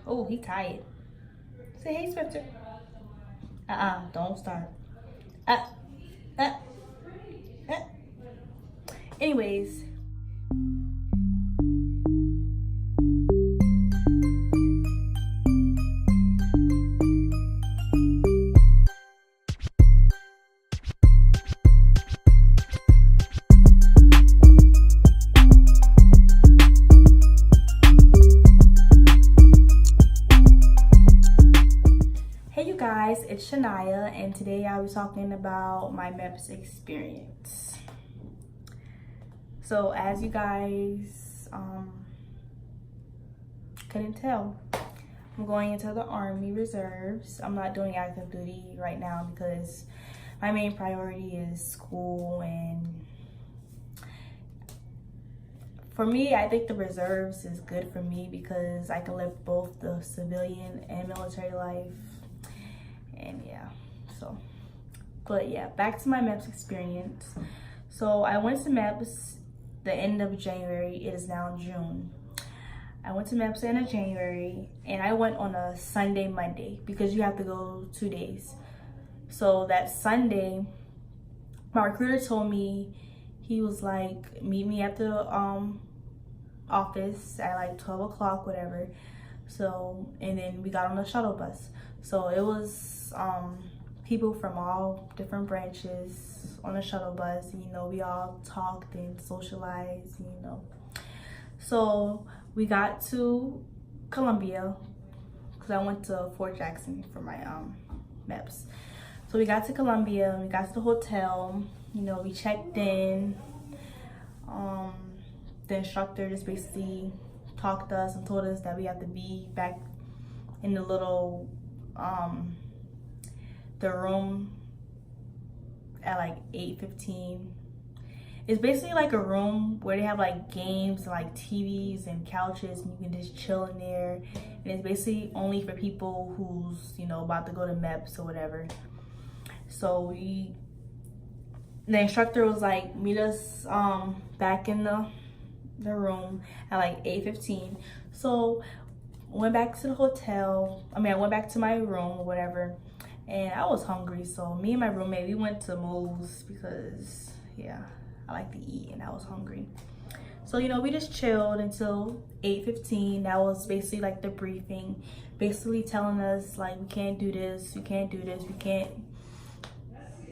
Oh, he tired. Say hey, Spencer. Don't start. Uh, uh, uh. Anyways, hey you guys, it's Shania, and today I'll be talking about my MEPS experience. So as you guys couldn't tell, I'm going into the Army Reserves. I'm not doing active duty right now because my main priority is school, and for me, I think the reserves is good for me because I can live both the civilian and military life. And yeah, so, but yeah, back to my MEPS experience. So I went to MEPS the end of January. It is now June. I went to MEPS the end of January, and I went on a Sunday, Monday, because you have to go 2 days. So that Sunday, my recruiter told me, he was like, meet me at the office at like 12 o'clock, whatever. So, and then we got on the shuttle bus. So it was people from all different branches on the shuttle bus. You know, we all talked and socialized, you know. So we got to Columbia because I went to Fort Jackson for my MEPS. So we got to Columbia, we got to the hotel, you know, we checked in. The instructor just basically talked to us and told us that we have to be back in the little the room at like 8:15. It's basically like a room where they have like games, like TVs and couches, and you can just chill in there. And it's basically only for people who's, you know, about to go to MEPS or whatever. So the instructor was like, meet us back in the room at like 8:15. So went back to the hotel. I went back to my room or whatever, and I was hungry. So me and my roommate, we went to Moe's because yeah, I like to eat and I was hungry. So, you know, we just chilled until 8:15. That was basically like the briefing, basically telling us like, we can't do this, we can't do this, we can't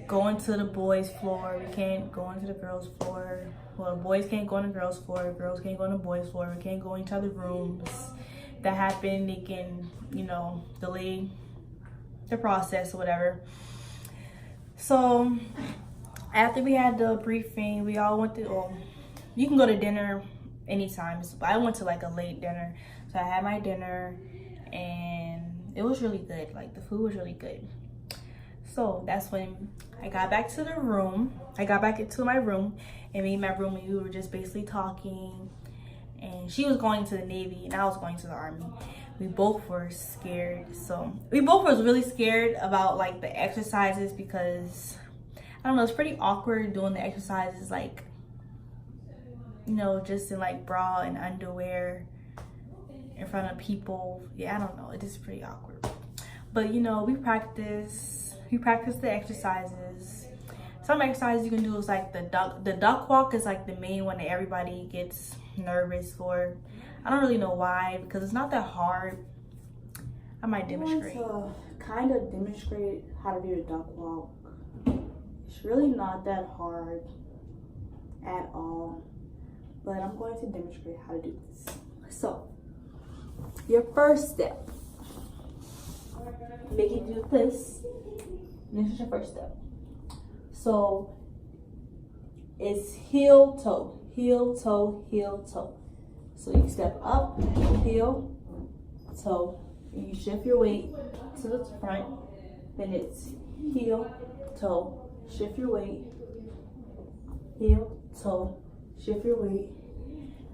go into the boys' floor, we can't go into the girls' floor. Well, boys can't go on the girls' floor, girls can't go on the boys' floor, we can't go into other rooms. If that happened, they can, you know, delay the process or whatever. So after we had the briefing, we all went to, well, you can go to dinner anytime, but I went to like a late dinner. So I had my dinner and it was really good. Like the food was really good. So that's when I got back to the room. I got back into my room, and me and my roommate, we were just basically talking. And she was going to the Navy and I was going to the Army. We both were scared. So we both was really scared about like the exercises because I don't know, it's pretty awkward doing the exercises like, you know, just in like bra and underwear in front of people. Yeah, I don't know, it is pretty awkward. But you know, we practice the exercises. Some exercises you can do is like the duck walk is like the main one that everybody gets nervous for. I don't really know why, because it's not that hard. I might demonstrate. Kind of demonstrate how to do the duck walk. It's really not that hard at all, but I'm going to demonstrate how to do this. So your first step, make you do this. This is your first step. So it's heel, toe, heel, toe, heel, toe. So you step up, heel, toe, and you shift your weight to the front. Then it's heel, toe, shift your weight, heel, toe, shift your weight.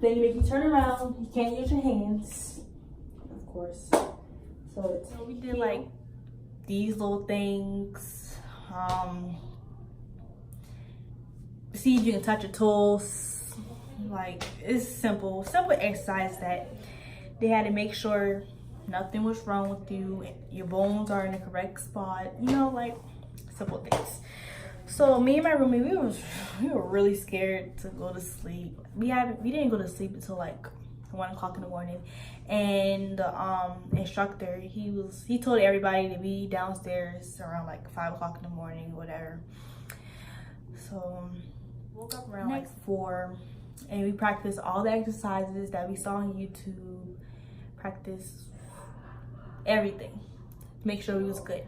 Then you make you turn around. You can't use your hands, of course. So we did like these little things. See if you can touch your toes. Like, it's simple exercise that they had to make sure nothing was wrong with you, your bones are in the correct spot, you know, like simple things. So me and my roommate, we were really scared to go to sleep. We didn't go to sleep until like 1 o'clock in the morning, and the instructor, he told everybody to be downstairs around like 5 o'clock in the morning, whatever. So woke up around like 4, and we practiced all the exercises that we saw on YouTube. Practice everything, make sure we was good.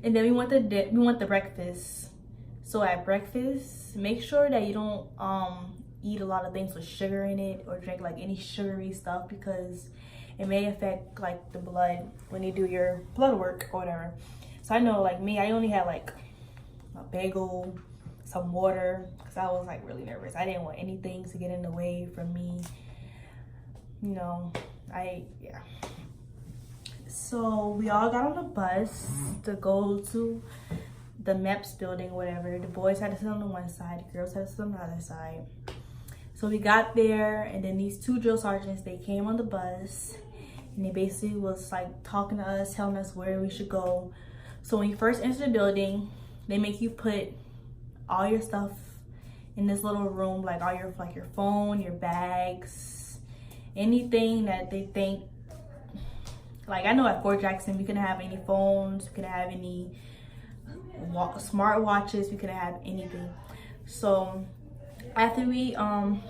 And then we went to breakfast. So at breakfast, make sure that you don't eat a lot of things with sugar in it or drink like any sugary stuff, because it may affect like the blood when you do your blood work or whatever. So I know like me, I only had like a bagel, some water, because I was like really nervous. I didn't want anything to get in the way from me, you know. Yeah. So we all got on the bus to go to the MEPS building, whatever. The boys had to sit on the one side, the girls had to sit on the other side. So we got there, and then these 2 drill sergeants, they came on the bus, and they basically was like talking to us, telling us where we should go. So when you first enter the building, they make you put all your stuff in this little room, like all your phone, your bags, anything that they think. Like I know at Fort Jackson, we couldn't have any phones, we couldn't have any smart watches, we couldn't have anything. So after we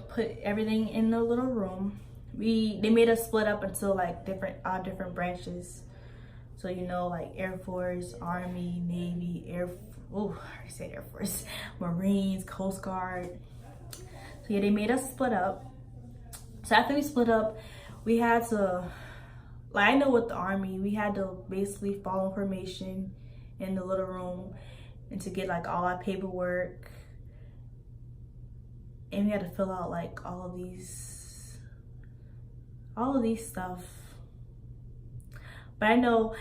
put everything in the little room, they made us split up into like different branches. So you know, like Air Force, Army, Navy, I said Air Force, Marines, Coast Guard. So yeah, they made us split up. So after we split up, we had to, like I know with the Army, we had to basically follow information in the little room and to get like all our paperwork, and we had to fill out like all of these stuff. But I know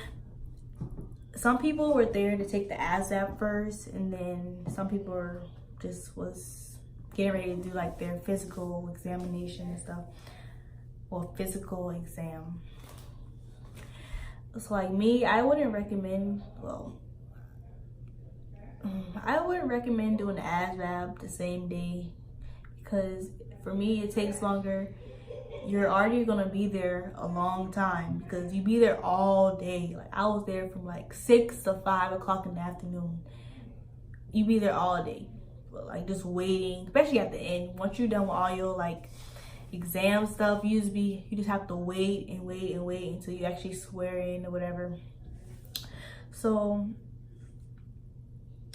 some people were there to take the ASVAB first, and then some people was getting ready to do like their physical examination and stuff, or physical exam. So like me, I wouldn't recommend doing the ASVAB the same day, because for me it takes longer. You're already gonna be there a long time because you be there all day. Like I was there from like 6 to 5 o'clock in the afternoon. You be there all day, but like just waiting, especially at the end. Once you're done with all your like exam stuff, you just have to wait and wait and wait until you actually swear in or whatever. So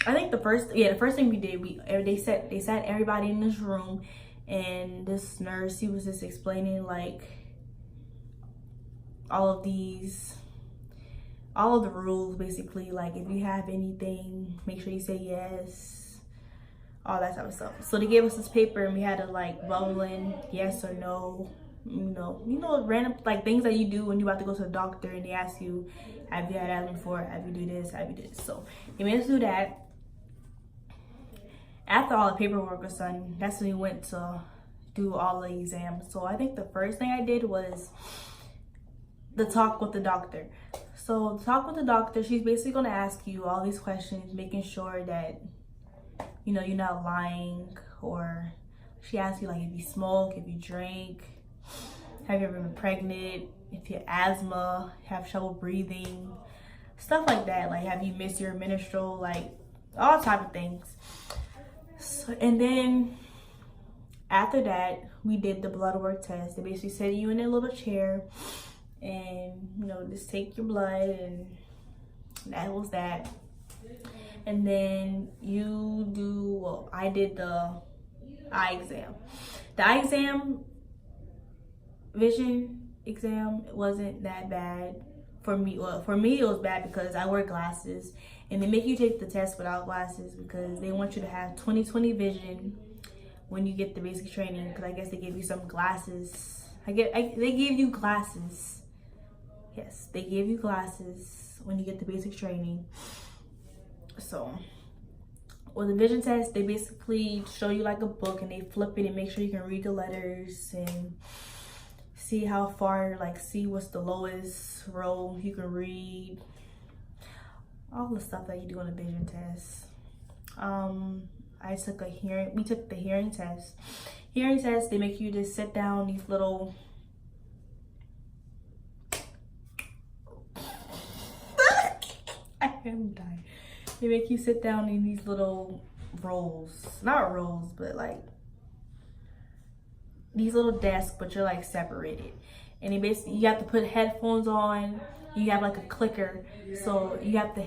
I think the first thing we did, they sat everybody in this room, and this nurse, he was just explaining like all of the rules, basically. Like if you have anything, make sure you say yes, all that type of stuff. So they gave us this paper, and we had to like bubble in yes or no, you know, random like things that you do when you about to go to the doctor, and they ask you, have you had asthma before, have you do this, have you do this. So they made us do that. After all the paperwork was done, that's when we went to do all the exams. So I think the first thing I did was the talk with the doctor. So the talk with the doctor, she's basically gonna ask you all these questions, making sure that, you know, you're not lying. Or she asks you like if you smoke, if you drink, have you ever been pregnant, if you have asthma, have trouble breathing, stuff like that. Like have you missed your menstrual, like all type of things. So, and then after that, we did the blood work test. They basically set you in a little chair and, you know, just take your blood, and that was that. And then you do, well, I did the eye exam. The eye exam, vision exam, it wasn't that bad for me. Well, for me it was bad because I wear glasses, and they make you take the test without glasses because they want you to have 20/20 vision when you get the basic training, because I guess they give you some glasses. They give you glasses. Yes, they give you glasses when you get the basic training. So with the vision test, they basically show you like a book, and they flip it and make sure you can read the letters and see how far, like see what's the lowest row you can read, all the stuff that you do on a vision test. We took the hearing test. Hearing test, they make you just sit down these little I am dying. They make you sit down in these little rows, not rows, but like these little desks, but you're like separated. And they basically, you have to put headphones on. You have like a clicker, so you have to,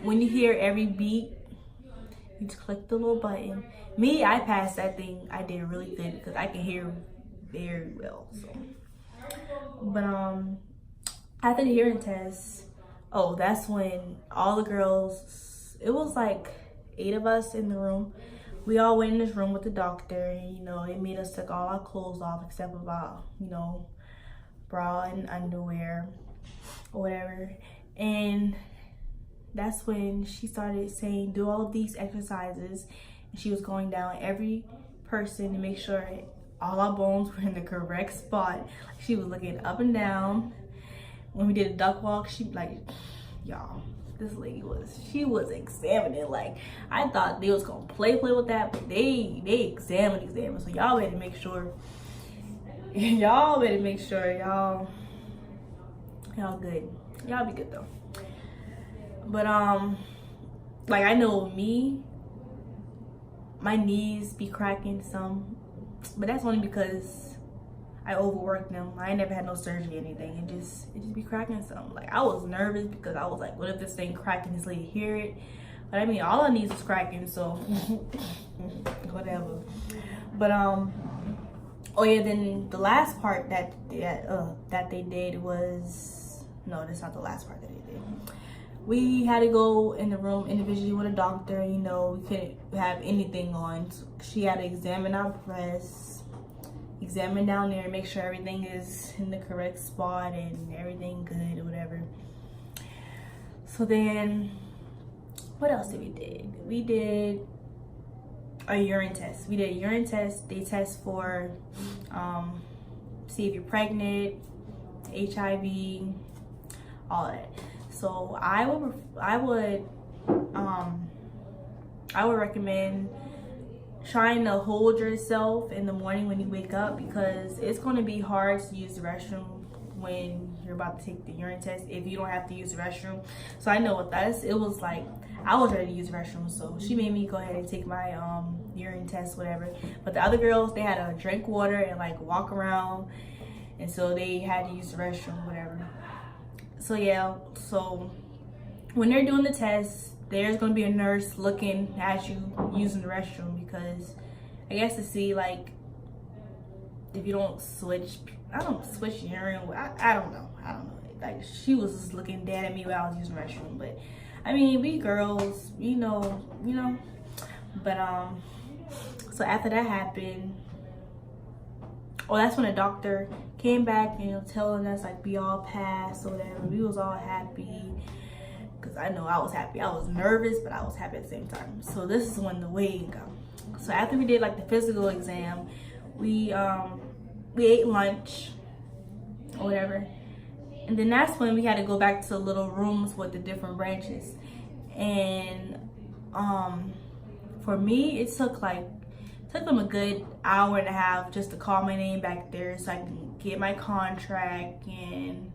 when you hear every beat, you just click the little button. Me, I passed that thing. I did really good because I can hear very well. So, but after the hearing test, oh, that's when all the girls, it was like 8 of us in the room. We all went in this room with the doctor, and you know, they made us take all our clothes off except about, you know, bra and underwear or whatever. And that's when she started saying, do all of these exercises. And she was going down every person to make sure all our bones were in the correct spot. She was looking up and down. When we did a duck walk, she like, y'all, this lady she was examining. Like, I thought they was gonna play with that, but they examined. So y'all better make sure y'all good. Y'all be good though. But like, I know me, my knees be cracking some, but that's only because I overworked them. I ain't never had no surgery or anything. It just be cracking some. Like, I was nervous because I was like, what if this thing cracked and this lady hear it? But I mean, all our knees was cracking, so whatever. But oh yeah, then the last part that they did was, no, that's not the last part that they did. We had to go in the room individually with a doctor. You know, we couldn't have anything on. She had to examine our breasts, examine down there, make sure everything is in the correct spot and everything good or whatever. So then, what else did we do? We did a urine test. We did a urine test. They test for, see if you're pregnant, HIV, all that. So I would recommend trying to hold yourself in the morning when you wake up, because it's going to be hard to use the restroom when you're about to take the urine test if you don't have to use the restroom. So I know with us, it was like, I was ready to use the restroom, so she made me go ahead and take my urine test, whatever. But the other girls, they had to drink water and like walk around, and so they had to use the restroom, whatever. So yeah, so when they're doing the test, there's going to be a nurse looking at you using the restroom, because I guess to see like if you don't switch urine. I don't know. Like, she was just looking dead at me while I was using the restroom. But I mean, we girls, you know. But so after that happened, that's when the doctor came back, you know, telling us like we all passed or whatever. We was all happy, because I know I was happy. I was nervous, but I was happy at the same time. So this is when the weighing come. So after we did like the physical exam, we ate lunch or whatever, and then that's when we had to go back to the little rooms with the different branches. And for me, it took them a good hour and a half just to call my name back there so I can get my contract and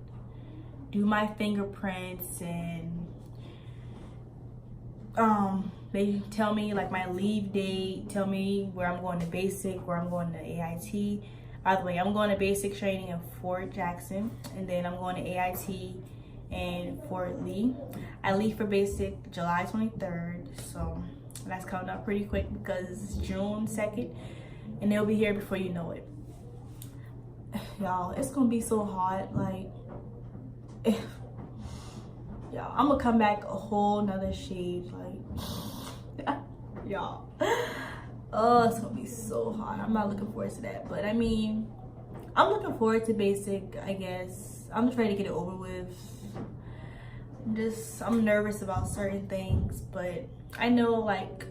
do my fingerprints. And they tell me like my leave date, tell me where I'm going to basic, where I'm going to AIT. By the way, I'm going to basic training in Fort Jackson, and then I'm going to AIT in Fort Lee. I leave for basic July 23rd, so that's coming up pretty quick because it's June 2nd, and they'll be here before you know it. Y'all, it's gonna be so hot. Like, y'all, I'm gonna come back a whole nother shade. Like, y'all. Oh, it's gonna be so hot. I'm not looking forward to that. But I mean, I'm looking forward to basic, I guess. I'm just ready to get it over with. I'm nervous about certain things, but I know like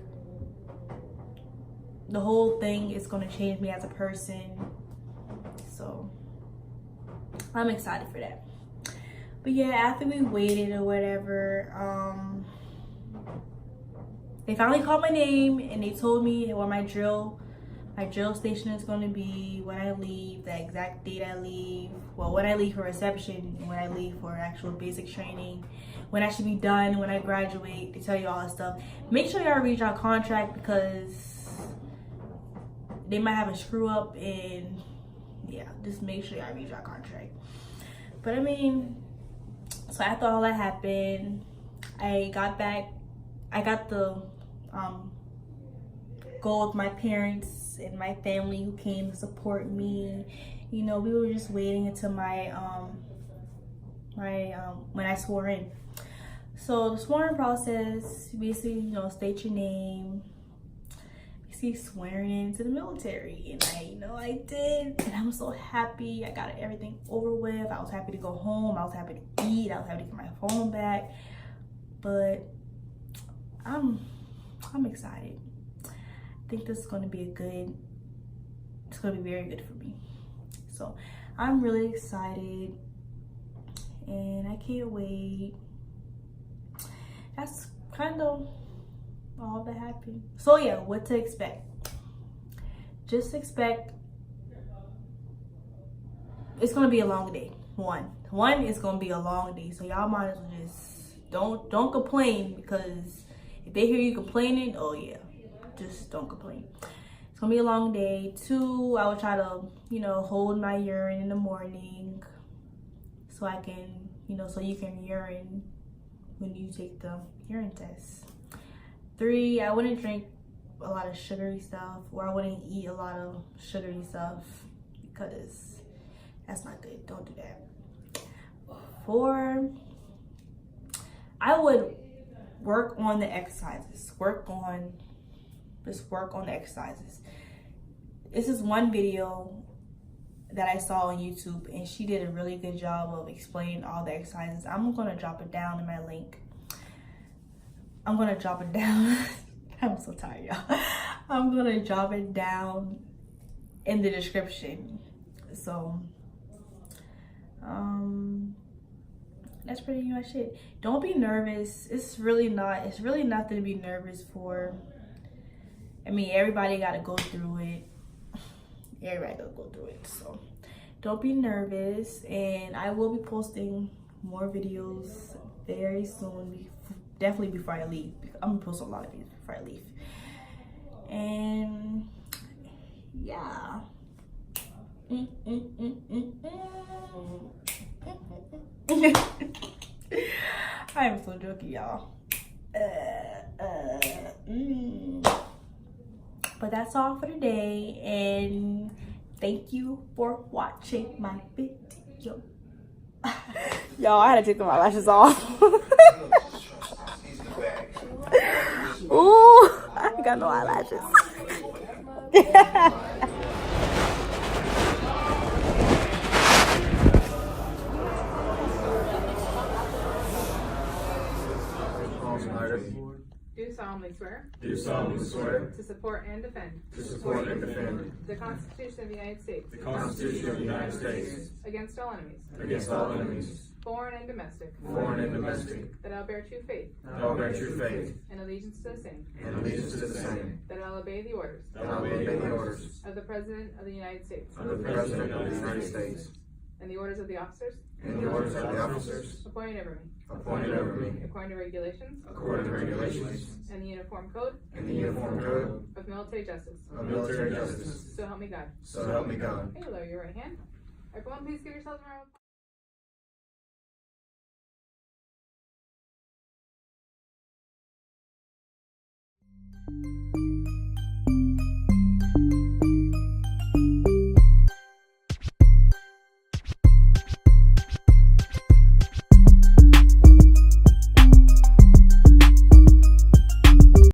the whole thing is gonna change me as a person. So I'm excited for that. But yeah, after we waited or whatever, they finally called my name and they told me where my drill station is going to be, when I leave, the exact date I leave, well, when I leave for reception, when I leave for actual basic training, when I should be done, when I graduate. They tell you all that stuff. Make sure y'all read your contract because they might have a screw up, and yeah, just make sure y'all read your contract. But I mean, so after all that happened, I got back. I got the go with my parents and my family who came to support me. You know, we were just waiting until my when I swore in. So the swearing process, basically, you know, state your name, basically swearing into the military, and I did, and I'm so happy. I got everything over with. I was happy to go home. I was happy to eat. I was happy to get my phone back. But I'm excited. I think this is going to be it's going to be very good for me. So I'm really excited and I can't wait. That's kind of all that happened. So yeah, what to expect? Just expect it's going to be a long day. One is going to be a long day. So y'all might as well just don't complain, because if they hear you complaining, oh yeah, just don't complain. It's gonna be a long day. 2, I will try to, hold my urine in the morning so I can, so you can urine when you take the urine test. 3, I wouldn't drink a lot of sugary stuff, or I wouldn't eat a lot of sugary stuff because that's not good. Don't do that. 4, I would work on the exercises. Work on the exercises. This is one video that I saw on YouTube, and she did a really good job of explaining all the exercises. I'm gonna drop it down in my link. I'm gonna drop it down. I'm so tired, y'all. I'm gonna drop it down in the description. So, that's pretty much it. Don't be nervous. It's really nothing to be nervous for. I mean, everybody gotta go through it. Everybody gotta go through it. So don't be nervous. And I will be posting more videos very soon. Definitely before I leave. I'm gonna post a lot of videos before I leave. And yeah. I am so jokey, y'all. But that's all for today, and thank you for watching my video. Y'all, I had to take my lashes off. Ooh, I got no eyelashes. Do solemnly swear. To support and defend. The Constitution of the United States. Against all enemies. Foreign and domestic. That I will bear true faith. And allegiance to the same. That I will obey the orders. Of the President of the United States. And the orders of the officers. Appointed over me. According to regulations. And the Uniform Code. Of military justice. So help me God. Hey, lower your right hand. Everyone, please give yourselves a round of applause.